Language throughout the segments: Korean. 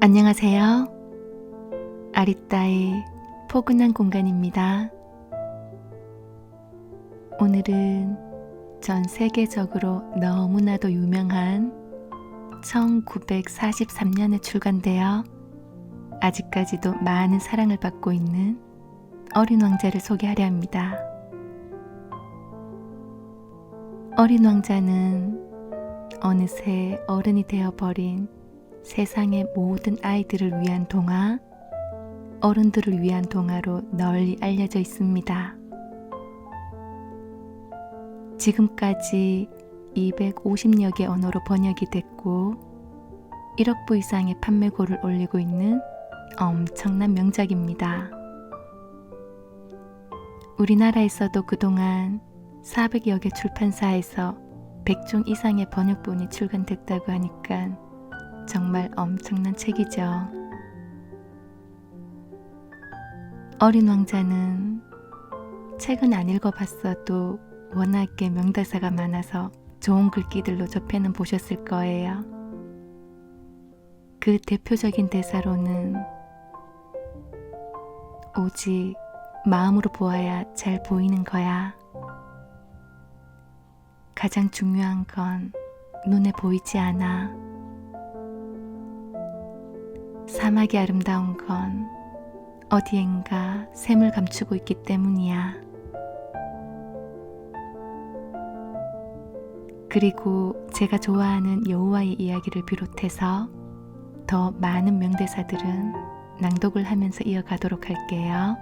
안녕하세요. 아리따의 포근한 공간입니다. 오늘은 전 세계적으로 너무나도 유명한 1943년에 출간되어 아직까지도 많은 사랑을 받고 있는 어린 왕자를 소개하려 합니다. 어린 왕자는 어느새 어른이 되어버린 세상의 모든 아이들을 위한 동화, 어른들을 위한 동화로 널리 알려져 있습니다. 지금까지 250여 개 언어로 번역이 됐고 1억 부 이상의 판매고를 올리고 있는 엄청난 명작입니다. 우리나라에서도 그동안 400여 개 출판사에서 100종 이상의 번역본이 출간됐다고 하니까 정말 엄청난 책이죠. 어린 왕자는 책은 안 읽어봤어도 워낙에 명대사가 많아서 좋은 글귀들로 접해는 보셨을 거예요. 그 대표적인 대사로는 오직 마음으로 보아야 잘 보이는 거야. 가장 중요한 건 눈에 보이지 않아. 사막이 아름다운 건 어디엔가 샘을 감추고 있기 때문이야. 그리고 제가 좋아하는 여호와의 이야기를 비롯해서 더 많은 명대사들은 낭독을 하면서 이어가도록 할게요.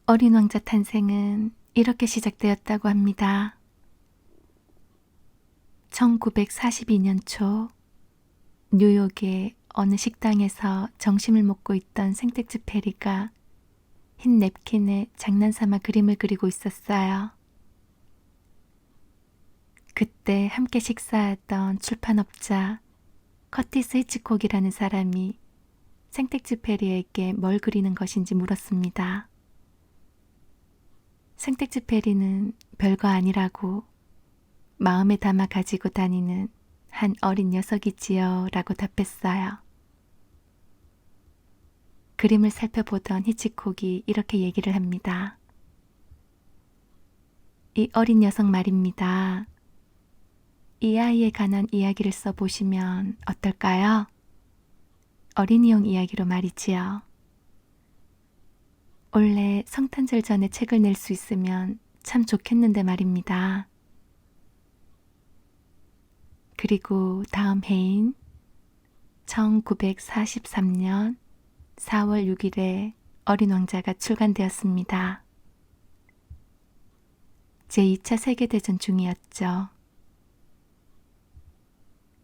어린 왕자 탄생은 이렇게 시작되었다고 합니다. 1942년 초 뉴욕의 어느 식당에서 점심을 먹고 있던 생텍쥐페리가 흰 냅킨에 장난삼아 그림을 그리고 있었어요. 그때 함께 식사하던 출판업자 커티스 히치콕이라는 사람이 생텍쥐페리에게 뭘 그리는 것인지 물었습니다. 생텍쥐페리는 별거 아니라고 마음에 담아 가지고 다니는 한 어린 녀석이지요 라고 답했어요. 그림을 살펴보던 히치콕이 이렇게 얘기를 합니다. 이 어린 녀석 말입니다. 이 아이에 관한 이야기를 써보시면 어떨까요? 어린이용 이야기로 말이지요. 원래 성탄절 전에 책을 낼 수 있으면 참 좋겠는데 말입니다. 그리고 다음 해인 1943년 4월 6일에 어린 왕자가 출간되었습니다. 제2차 세계대전 중이었죠.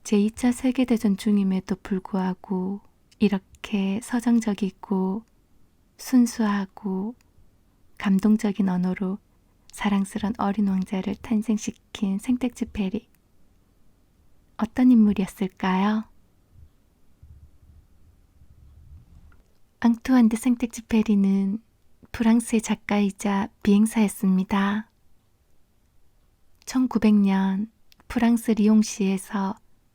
제2차 세계대전 중임에도 불구하고 이렇게 서정적이고 순수하고 감동적인 언어로 사랑스런 어린 왕자를 탄생시킨 생텍쥐페리. 어떤 인물이었을까요? 앙투안 드 생텍쥐페리는 프랑스의 작가이자 비행사였습니다. 1900년 프랑스 리옹시에서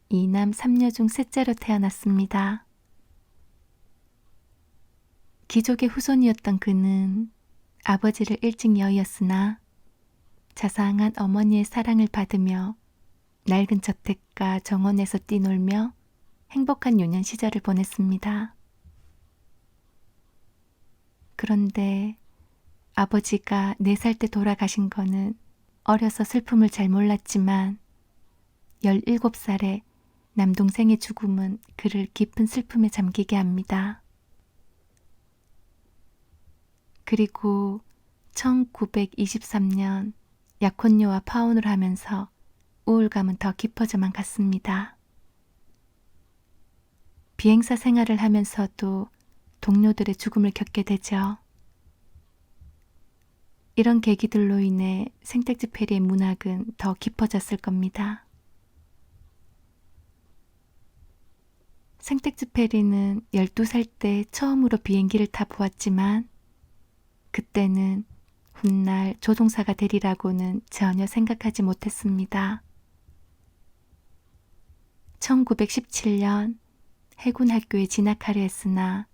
2남 3녀 중 셋째로 태어났습니다. 귀족의 후손이었던 그는 아버지를 일찍 여의었으나 자상한 어머니의 사랑을 받으며 낡은 저택가 정원에서 뛰놀며 행복한 유년 시절을 보냈습니다. 그런데 아버지가 4살 때 돌아가신 거는 어려서 슬픔을 잘 몰랐지만 17살에 남동생의 죽음은 그를 깊은 슬픔에 잠기게 합니다. 그리고 1923년 약혼녀와 파혼을 하면서 우울감은 더 깊어져만 갔습니다. 비행사 생활을 하면서도 동료들의 죽음을 겪게 되죠. 이런 계기들로 인해 생텍쥐페리의 문학은 더 깊어졌을 겁니다. 생텍쥐페리는 12살 때 처음으로 비행기를 타 보았지만 그때는 훗날 조종사가 되리라고는 전혀 생각하지 못했습니다. 1917년 해군학교에 진학하려 했으나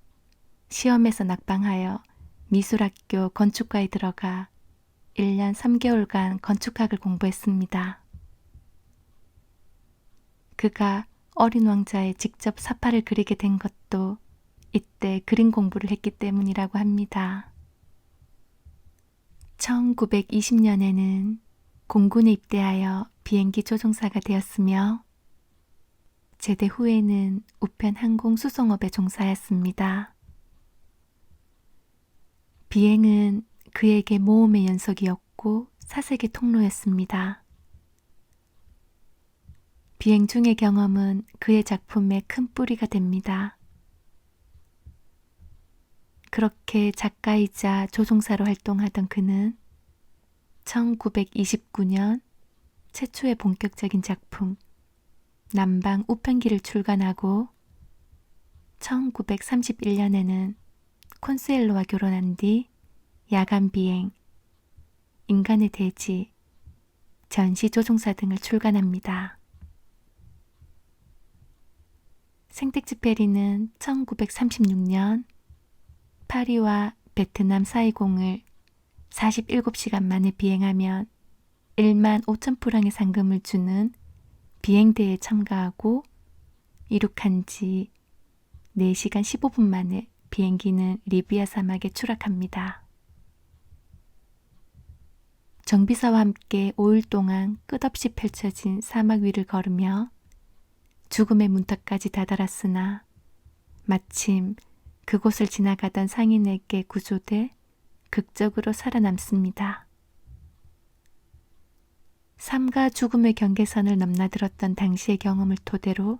시험에서 낙방하여 미술학교 건축과에 들어가 1년 3개월간 건축학을 공부했습니다. 그가 어린 왕자에 직접 사파를 그리게 된 것도 이때 그림 공부를 했기 때문이라고 합니다. 1920년에는 공군에 입대하여 비행기 조종사가 되었으며 제대 후에는 우편 항공 수송업에 종사하였습니다. 비행은 그에게 모험의 연속이었고 사색의 통로였습니다. 비행 중의 경험은 그의 작품에 큰 뿌리가 됩니다. 그렇게 작가이자 조종사로 활동하던 그는 1929년 최초의 본격적인 작품 남방 우편기를 출간하고 1931년에는 콘수엘로와 결혼한 뒤 야간 비행, 인간의 대지, 전시 조종사 등을 출간합니다. 생텍쥐페리는 1936년 파리와 베트남 사이공을 47시간 만에 비행하면 1만 5천 프랑의 상금을 주는 비행대회에 참가하고 이륙한 지 4시간 15분 만에 비행기는 리비아 사막에 추락합니다. 정비사와 함께 5일 동안 끝없이 펼쳐진 사막 위를 걸으며 죽음의 문턱까지 다다랐으나 마침 그곳을 지나가던 상인에게 구조돼 극적으로 살아남습니다. 삶과 죽음의 경계선을 넘나들었던 당시의 경험을 토대로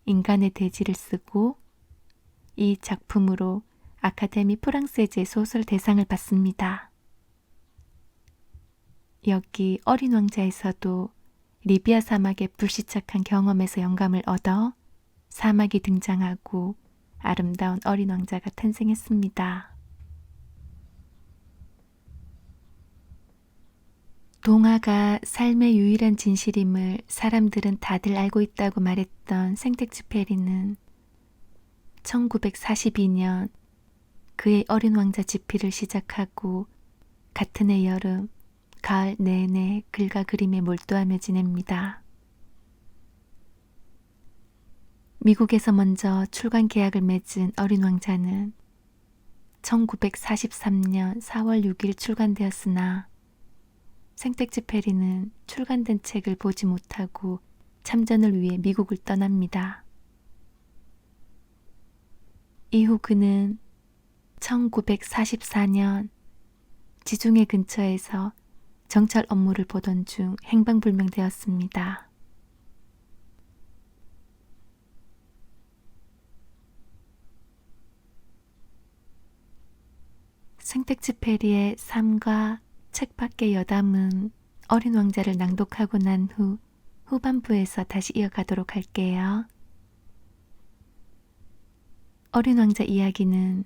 인간의 대지를 쓰고 이 작품으로 아카데미 프랑세제 소설 대상을 받습니다. 여기 어린 왕자에서도 리비아 사막의 불시착한 경험에서 영감을 얻어 사막이 등장하고 아름다운 어린 왕자가 탄생했습니다. 동화가 삶의 유일한 진실임을 사람들은 다들 알고 있다고 말했던 생텍쥐페리는 1942년 그의 어린 왕자 집필을 시작하고 같은 해 여름, 가을 내내 글과 그림에 몰두하며 지냅니다. 미국에서 먼저 출간 계약을 맺은 어린 왕자는 1943년 4월 6일 출간되었으나 생텍쥐페리는 출간된 책을 보지 못하고 참전을 위해 미국을 떠납니다. 이후 그는 1944년 지중해 근처에서 정찰 업무를 보던 중 행방불명되었습니다. 생텍쥐페리의 삶과 책 밖의 여담은 어린 왕자를 낭독하고 난 후 후반부에서 다시 이어가도록 할게요. 어린 왕자 이야기는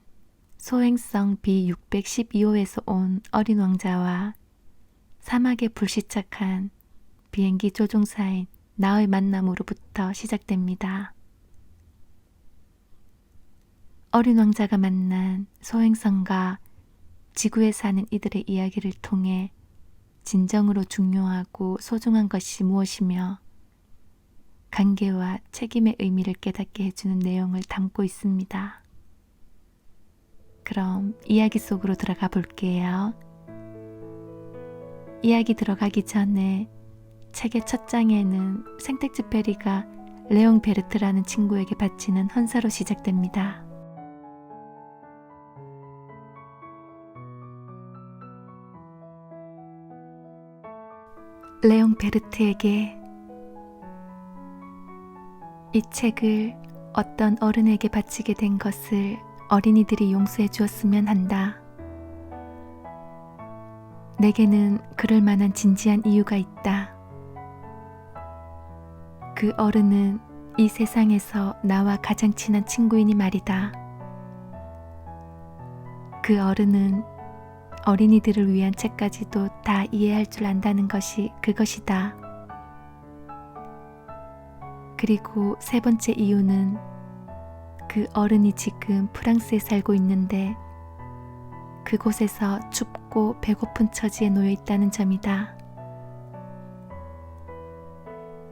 소행성 B612호에서 온 어린 왕자와 사막에 불시착한 비행기 조종사인 나의 만남으로부터 시작됩니다. 어린 왕자가 만난 소행성과 지구에 사는 이들의 이야기를 통해 진정으로 중요하고 소중한 것이 무엇이며 관계와 책임의 의미를 깨닫게 해주는 내용을 담고 있습니다. 그럼 이야기 속으로 들어가 볼게요. 이야기 들어가기 전에 책의 첫 장에는 생텍쥐페리가 레옹 베르트라는 친구에게 바치는 헌사로 시작됩니다. 레옹 베르트에게 이 책을 어떤 어른에게 바치게 된 것을 어린이들이 용서해 주었으면 한다. 내게는 그럴 만한 진지한 이유가 있다. 그 어른은 이 세상에서 나와 가장 친한 친구이니 말이다. 그 어른은 어린이들을 위한 책까지도 다 이해할 줄 안다는 것이 그것이다. 그리고 세 번째 이유는 그 어른이 지금 프랑스에 살고 있는데 그곳에서 춥고 배고픈 처지에 놓여 있다는 점이다.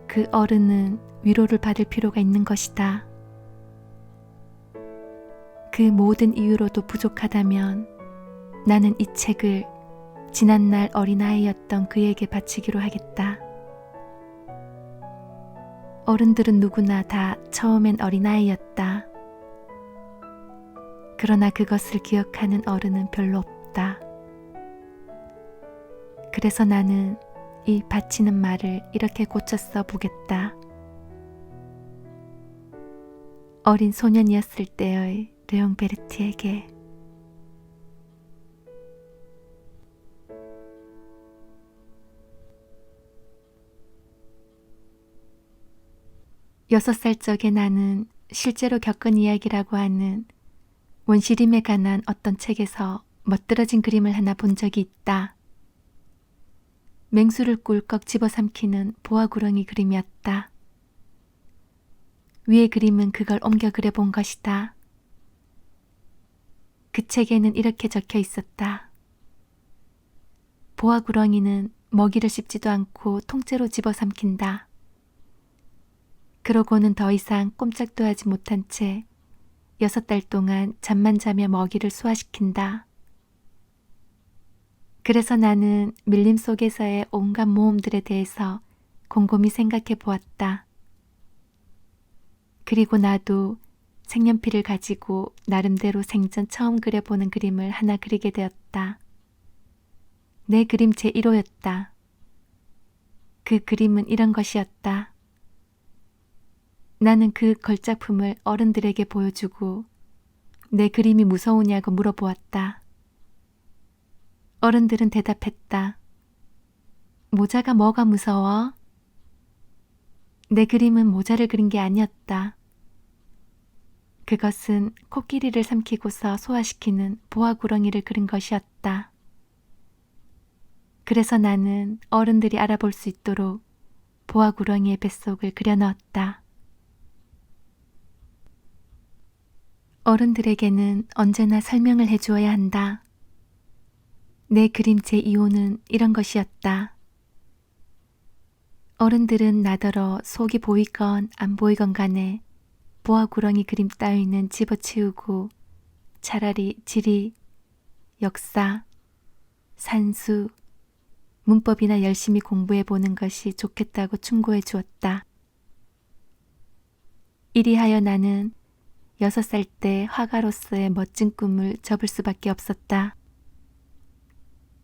그 어른은 위로를 받을 필요가 있는 것이다. 그 모든 이유로도 부족하다면 나는 이 책을 지난날 어린아이였던 그에게 바치기로 하겠다. 어른들은 누구나 다 처음엔 어린아이였다. 그러나 그것을 기억하는 어른은 별로 없다. 그래서 나는 이 바치는 말을 이렇게 고쳐 써보겠다. 어린 소년이었을 때의 르옹 베르티에게. 6살 적에 나는 실제로 겪은 이야기라고 하는 원시림에 관한 어떤 책에서 멋들어진 그림을 하나 본 적이 있다. 맹수를 꿀꺽 집어삼키는 보아구렁이 그림이었다. 위의 그림은 그걸 옮겨 그려본 것이다. 그 책에는 이렇게 적혀 있었다. 보아구렁이는 먹이를 씹지도 않고 통째로 집어삼킨다. 그러고는 더 이상 꼼짝도 하지 못한 채 6달 동안 잠만 자며 먹이를 소화시킨다. 그래서 나는 밀림 속에서의 온갖 모험들에 대해서 곰곰이 생각해 보았다. 그리고 나도 색연필을 가지고 나름대로 생전 처음 그려보는 그림을 하나 그리게 되었다. 내 그림 제1호였다. 그 그림은 이런 것이었다. 나는 그 걸작품을 어른들에게 보여주고 내 그림이 무서우냐고 물어보았다. 어른들은 대답했다. 모자가 뭐가 무서워? 내 그림은 모자를 그린 게 아니었다. 그것은 코끼리를 삼키고서 소화시키는 보아구렁이를 그린 것이었다. 그래서 나는 어른들이 알아볼 수 있도록 보아구렁이의 뱃속을 그려넣었다. 어른들에게는 언제나 설명을 해주어야 한다. 내 그림 제2호는 이런 것이었다. 어른들은 나더러 속이 보이건 안 보이건 간에 보아구렁이 그림 따위는 집어치우고 차라리 지리, 역사, 산수, 문법이나 열심히 공부해보는 것이 좋겠다고 충고해 주었다. 이리하여 나는 6살 때 화가로서의 멋진 꿈을 접을 수밖에 없었다.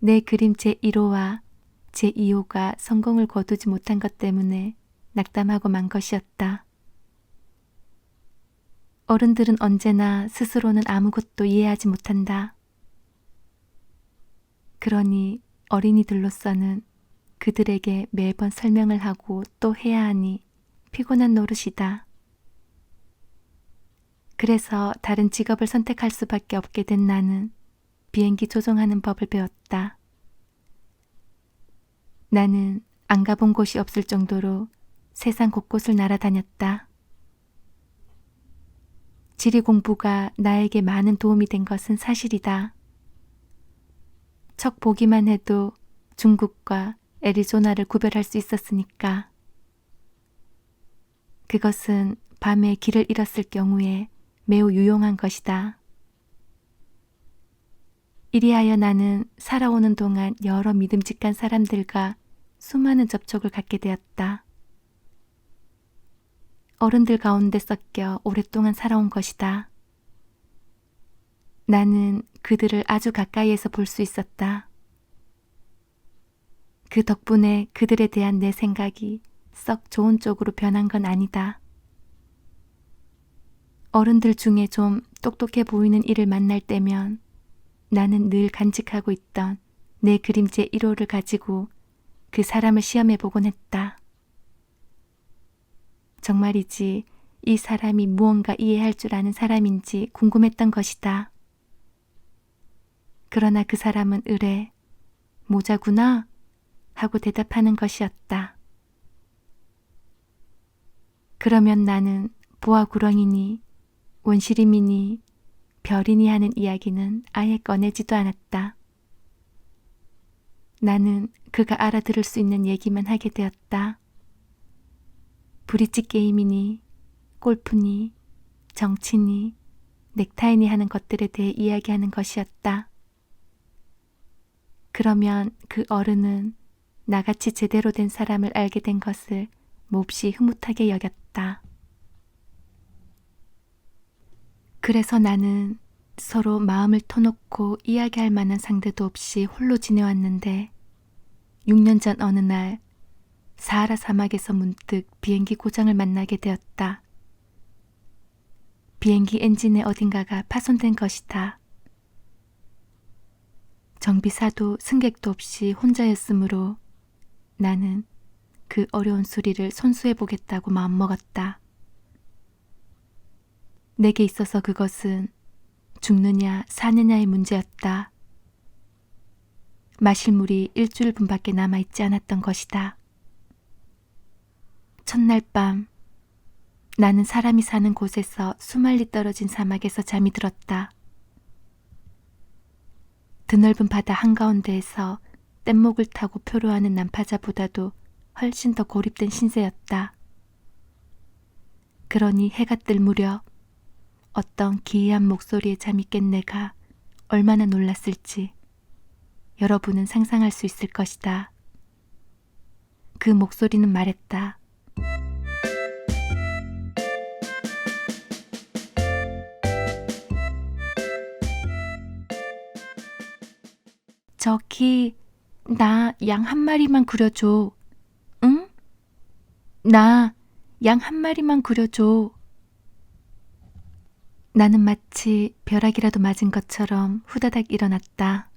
내 그림 제1호와 제2호가 성공을 거두지 못한 것 때문에 낙담하고 만 것이었다. 어른들은 언제나 스스로는 아무것도 이해하지 못한다. 그러니 어린이들로서는 그들에게 매번 설명을 하고 또 해야 하니 피곤한 노릇이다. 그래서 다른 직업을 선택할 수밖에 없게 된 나는 비행기 조종하는 법을 배웠다. 나는 안 가본 곳이 없을 정도로 세상 곳곳을 날아다녔다. 지리 공부가 나에게 많은 도움이 된 것은 사실이다. 척 보기만 해도 중국과 애리조나를 구별할 수 있었으니까. 그것은 밤에 길을 잃었을 경우에 매우 유용한 것이다. 이리하여 나는 살아오는 동안 여러 믿음직한 사람들과 수많은 접촉을 갖게 되었다. 어른들 가운데 섞여 오랫동안 살아온 것이다. 나는 그들을 아주 가까이에서 볼 수 있었다. 그 덕분에 그들에 대한 내 생각이 썩 좋은 쪽으로 변한 건 아니다. 어른들 중에 좀 똑똑해 보이는 이를 만날 때면 나는 늘 간직하고 있던 내 그림제 1호를 가지고 그 사람을 시험해 보곤 했다. 정말이지 이 사람이 무언가 이해할 줄 아는 사람인지 궁금했던 것이다. 그러나 그 사람은 으레, 모자구나 하고 대답하는 것이었다. 그러면 나는 보아구렁이니 원시림이니 별이니 하는 이야기는 아예 꺼내지도 않았다. 나는 그가 알아들을 수 있는 얘기만 하게 되었다. 브릿지 게임이니 골프니 정치니 넥타이니 하는 것들에 대해 이야기하는 것이었다. 그러면 그 어른은 나같이 제대로 된 사람을 알게 된 것을 몹시 흐뭇하게 여겼다. 그래서 나는 서로 마음을 터놓고 이야기할 만한 상대도 없이 홀로 지내왔는데 6년 전 어느 날 사하라 사막에서 문득 비행기 고장을 만나게 되었다. 비행기 엔진의 어딘가가 파손된 것이다. 정비사도 승객도 없이 혼자였으므로 나는 그 어려운 수리를 손수해보겠다고 마음먹었다. 내게 있어서 그것은 죽느냐 사느냐의 문제였다. 마실 물이 일주일분밖에 남아있지 않았던 것이다. 첫날 밤 나는 사람이 사는 곳에서 수말리 떨어진 사막에서 잠이 들었다. 드넓은 바다 한가운데에서 뗏목을 타고 표로하는 난파자보다도 훨씬 더 고립된 신세였다. 그러니 해가 뜰 무렵 어떤 기이한 목소리에 잠이 깬 내가 얼마나 놀랐을지 여러분은 상상할 수 있을 것이다. 그 목소리는 말했다. 저기 나 양 한 마리만 그려줘. 응? 나 양 한 마리만 그려줘. 나는 마치 벼락이라도 맞은 것처럼 후다닥 일어났다.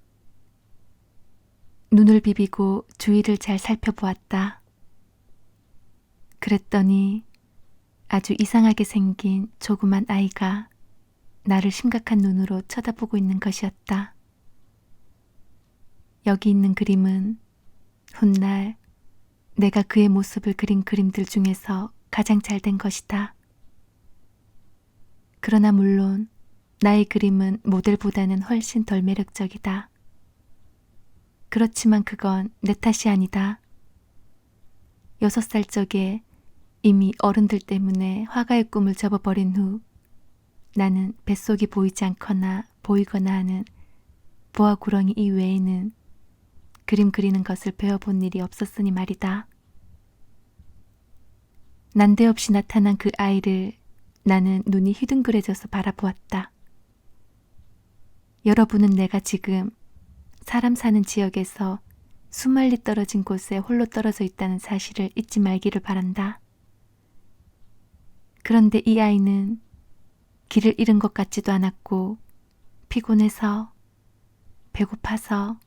눈을 비비고 주위를 잘 살펴보았다. 그랬더니 아주 이상하게 생긴 조그만 아이가 나를 심각한 눈으로 쳐다보고 있는 것이었다. 여기 있는 그림은 훗날 내가 그의 모습을 그린 그림들 중에서 가장 잘 된 것이다. 그러나 물론 나의 그림은 모델보다는 훨씬 덜 매력적이다. 그렇지만 그건 내 탓이 아니다. 6살 적에 이미 어른들 때문에 화가의 꿈을 접어버린 후 나는 뱃속이 보이지 않거나 보이거나 하는 보아구렁이 이외에는 그림 그리는 것을 배워본 일이 없었으니 말이다. 난데없이 나타난 그 아이를 나는 눈이 휘둥그레져서 바라보았다. 여러분은 내가 지금 사람 사는 지역에서 수말리 떨어진 곳에 홀로 떨어져 있다는 사실을 잊지 말기를 바란다. 그런데 이 아이는 길을 잃은 것 같지도 않았고 피곤해서, 배고파서,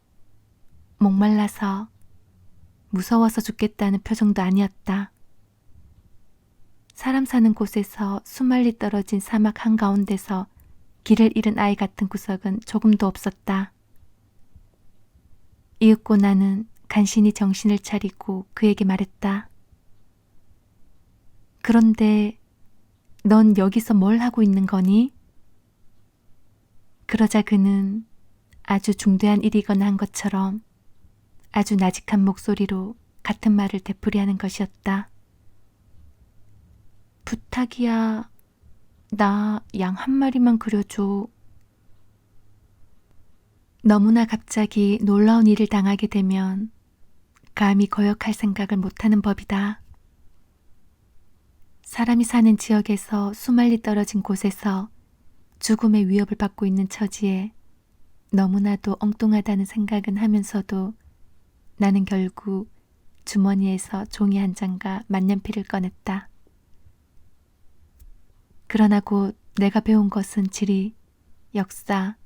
목말라서, 무서워서 죽겠다는 표정도 아니었다. 사람 사는 곳에서 수말리 떨어진 사막 한가운데서 길을 잃은 아이 같은 구석은 조금도 없었다. 이윽고 나는 간신히 정신을 차리고 그에게 말했다. 그런데 넌 여기서 뭘 하고 있는 거니? 그러자 그는 아주 중대한 일이거나 한 것처럼 아주 나직한 목소리로 같은 말을 되풀이하는 것이었다. 부탁이야. 나 양 한 마리만 그려줘. 너무나 갑자기 놀라운 일을 당하게 되면 감히 거역할 생각을 못하는 법이다. 사람이 사는 지역에서 수말리 떨어진 곳에서 죽음의 위협을 받고 있는 처지에 너무나도 엉뚱하다는 생각은 하면서도 나는 결국 주머니에서 종이 한 장과 만년필을 꺼냈다. 그러나 곧 내가 배운 것은 지리, 역사,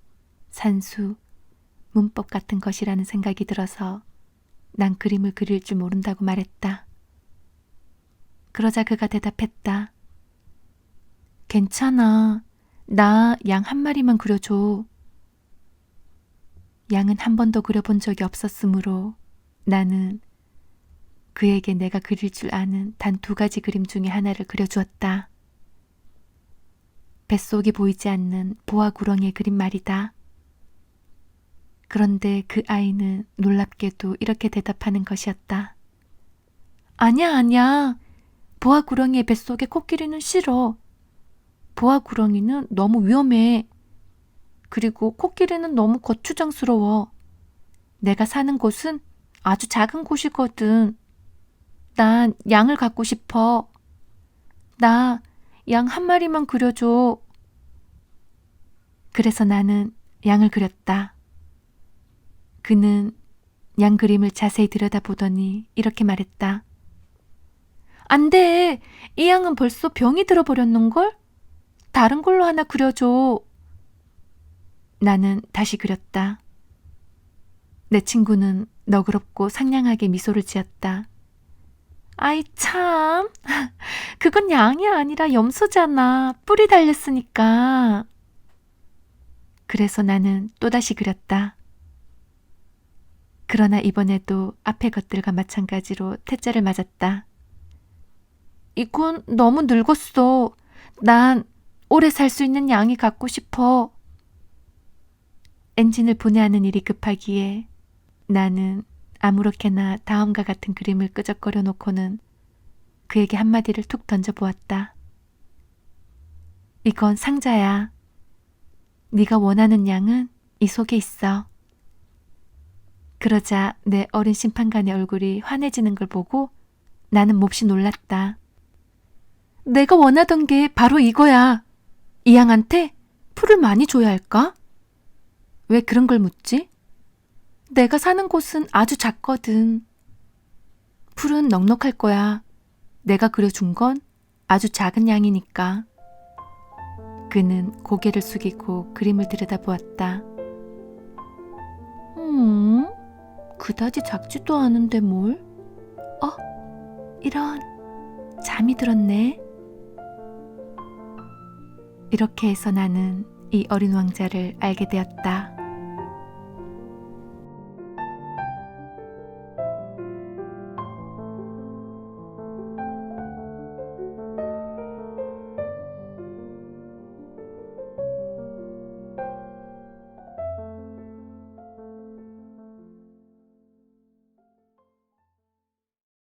산수, 문법 같은 것이라는 생각이 들어서 난 그림을 그릴 줄 모른다고 말했다. 그러자 그가 대답했다. 괜찮아. 나 양 한 마리만 그려줘. 양은 한 번도 그려본 적이 없었으므로 나는 그에게 내가 그릴 줄 아는 단 2가지 그림 중에 하나를 그려주었다. 뱃속이 보이지 않는 보아 구렁이의 그림 말이다. 그런데 그 아이는 놀랍게도 이렇게 대답하는 것이었다. 아니야. 보아 구렁이의 뱃속에 코끼리는 싫어. 보아 구렁이는 너무 위험해. 그리고 코끼리는 너무 거추장스러워. 내가 사는 곳은 아주 작은 곳이거든. 난 양을 갖고 싶어. 나 양 한 마리만 그려줘. 그래서 나는 양을 그렸다. 그는 양 그림을 자세히 들여다보더니 이렇게 말했다. 안 돼. 이 양은 벌써 병이 들어버렸는걸? 다른 걸로 하나 그려줘. 나는 다시 그렸다. 내 친구는 너그럽고 상냥하게 미소를 지었다. 아이 참, 그건 양이 아니라 염소잖아. 뿔이 달렸으니까. 그래서 나는 또다시 그렸다. 그러나 이번에도 앞의 것들과 마찬가지로 태자를 맞았다. 이건 너무 늙었어. 난 오래 살 수 있는 양이 갖고 싶어. 엔진을 분해하는 일이 급하기에 나는 아무렇게나 다음과 같은 그림을 끄적거려 놓고는 그에게 한마디를 툭 던져보았다. 이건 상자야. 네가 원하는 양은 이 속에 있어. 그러자 내 어린 심판관의 얼굴이 환해지는 걸 보고 나는 몹시 놀랐다. 내가 원하던 게 바로 이거야. 이 양한테 풀을 많이 줘야 할까? 왜 그런 걸 묻지? 내가 사는 곳은 아주 작거든. 풀은 넉넉할 거야. 내가 그려준 건 아주 작은 양이니까. 그는 고개를 숙이고 그림을 들여다보았다. 그다지 작지도 않은데 뭘? 이런, 잠이 들었네. 이렇게 해서 나는 이 어린 왕자를 알게 되었다.